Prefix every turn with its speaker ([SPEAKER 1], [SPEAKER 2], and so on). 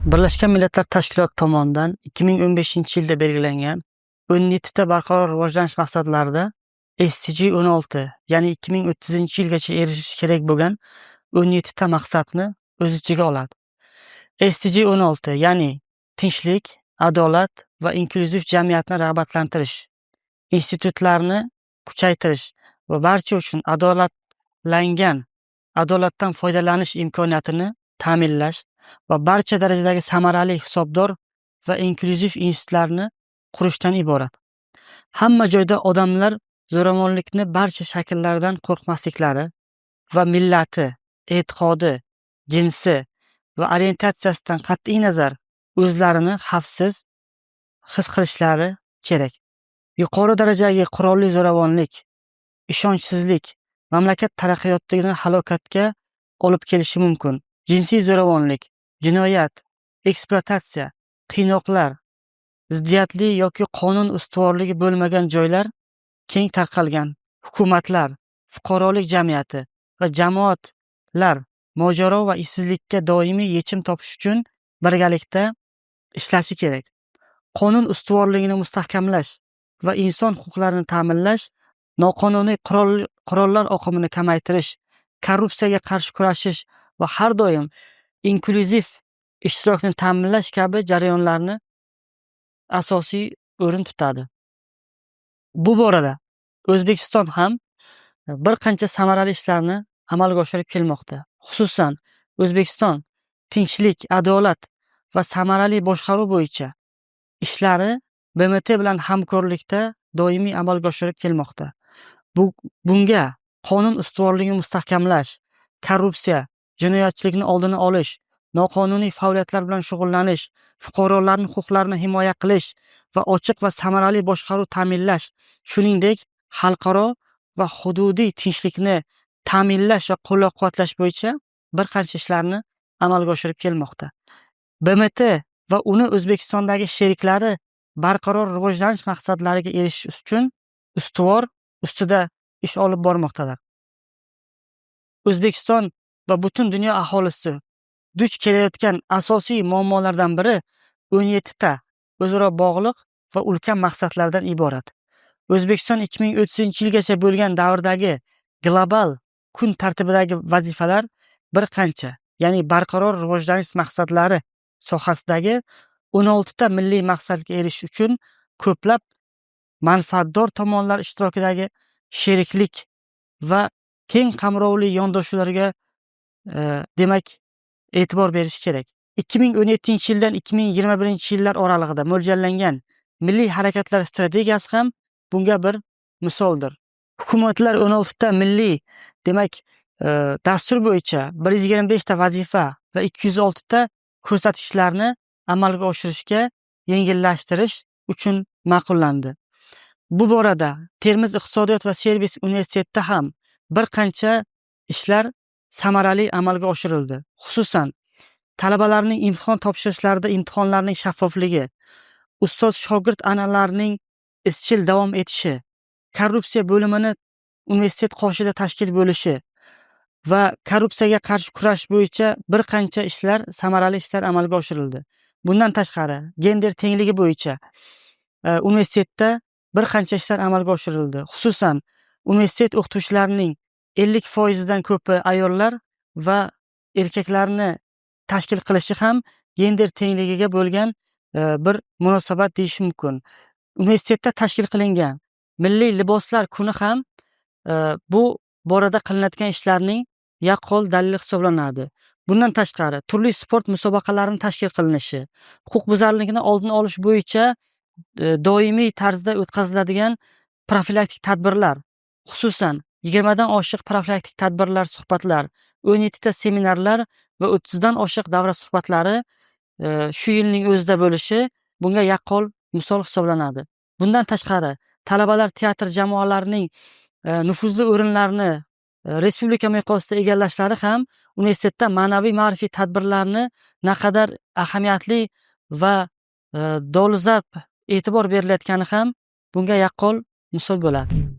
[SPEAKER 1] Birlashgan Millatlar Tashkiloti tomonidan 2015-yilda belgilangan 17 ta barqaror rivojlanish maqsadlarida SDG 16, ya'ni 2030-yilgacha erishish kerak bo'lgan 17 ta maqsadni o'z ichiga oladi. SDG 16, ya'ni tinchlik, adolat va inklyuziv jamiyatni rag'batlantirish, institutlarni kuchaytirish va barcha uchun adolatdan foydalanish imkoniyatini ta'minlash va barcha darajadagi samarali, hisobdor va inklyuziv institutlarni qurishdan iborat. Hamma joyda odamlar zo'ravonlikni barcha shakllaridan qo'rqmasliklari va millati, e'tiqodi, jinsi va orientatsiyasidan qat'iy nazar o'zlarini xavfsiz his qilishlari kerak. Yuqori darajadagi qurolli zo'ravonlik, ishonchsizlik mamlakat taraqqiyotini halokatga olib kelishi mumkin. Jinsiy zo'ravonlik, jinoyat, ekspluatatsiya, qiynoqlar, ziddiyatli yoki qonun ustuvorligi bo'lmagan joylar keng tarqalgan hukumatlar, fuqarolik jamiyati va jamoatlar mojaro va ishsizlikka doimiy yechim topish uchun birgalikda ishlashi kerak. Qonun ustuvorligini mustahkamlash va inson huquqlarini ta'minlash, noqonuniy qurollar oqimini kamaytirish, korrupsiyaga qarshi kurashish va har doim inklyuziv ishtirokni ta'minlash kabi jarayonlarni asosiy o'rin tutadi. Bu borada O'zbekiston ham bir qancha samarali ishlarni amalga oshirib kelmoqda. Xususan, O'zbekiston tinchlik, adolat va samarali boshqaruv bo'yicha ishlari BMT bilan hamkorlikda doimiy amalga oshirib kelmoqda. Bunga qonun ustuvorligini mustahkamlash, korrupsiya, jinoyatchilikni oldini olish, noqonuniy faoliyatlar bilan shug'ullanish, fuqarolarning huquqlarini himoya qilish va ochiq va samarali boshqaruv ta'minlash, shuningdek xalqaro va hududiy tinchlikni ta'minlash va qo'llab-quvvatlash bo'yicha bir qancha ishlarni amalga oshirib kelmoqda. BMT va uni O'zbekistondagi sheriklari barqaror rivojlanish maqsadlariga erishish uchun ustida ish olib bormoqdalar. O'zbekiston va butun dunyo aholisi duch kelayotgan asosiy muammolardan biri 17 ta o'zaro bog'liq va ulkan maqsadlardan iborat. O'zbekiston 2030-yilgacha bo'lgan davrdagi global kun tartibidagi vazifalar bir qancha, ya'ni barqaror rivojlanish maqsadlari sohasidagi 16 ta milliy maqsadga erishish uchun ko'plab manfaatdor tomonlar ishtirokidagi sheriklik va keng qamrovli yondashuvlarga demak e'tibor berish kerak. 2017-yildan 2021-yillar oralig'ida mo'ljallangan milliy harakatlar strategiyasi ham bunga bir misoldir. Hukumatlar 16 ta milliy dastur bo'yicha 125 ta vazifa va 206 ta ko'rsatkichlarni amalga oshirishga yengillashtirish uchun ma'qullandi. Bu borada Termiz iqtisodiyot va servis universitetida ham bir qancha ishlar samarali amalga oshirildi. Xususan, talabalarning imtihon topshirishlarida imtihonlarning shaffofligi, ustoz-shogird an'analarining izchil davom etishi, korrupsiya bo'limini universitet qoshida tashkil bo'lishi va korrupsiyaga qarshi kurash bo'yicha bir qancha samarali ishlar amalga oshirildi. Bundan tashqari, gender tengligi bo'yicha universitetda bir qancha ishlar amalga oshirildi. Xususan, universitet o'qituvchilarining 50% dan ko'pi ayollar va erkaklarni tashkil qilishi ham gender tengligiga bo'lgan bir munosabat deyish mumkin. Universitetda tashkil qilingan milliy liboslar kuni ham bu borada qilinadigan ishlarning yaqqol dalili hisoblanadi. Bundan tashqari, turli sport musobaqalarining tashkil qilinishi, huquqbuzarlikni oldini olish bo'yicha doimiy tarzda o'tkaziladigan profilaktik tadbirlar, xususan 20 dan oshiq profilaktik tadbirlar, suhbatlar, 17 ta seminarlar va 30 dan oshiq davra suhbatlari shu yilning o'zida bo'lishi bunga yaqqol misol hisoblanadi. Bundan tashqari, talabalar teatr jamoalarining nufuzli o'rinlarni respublika miqyosida egallashlari ham universitetda ma'naviy ma'rifiy tadbirlarni naqadar ahamiyatli va dolzarb e'tibor berilayotgani ham bunga yaqqol misol bo'ladi.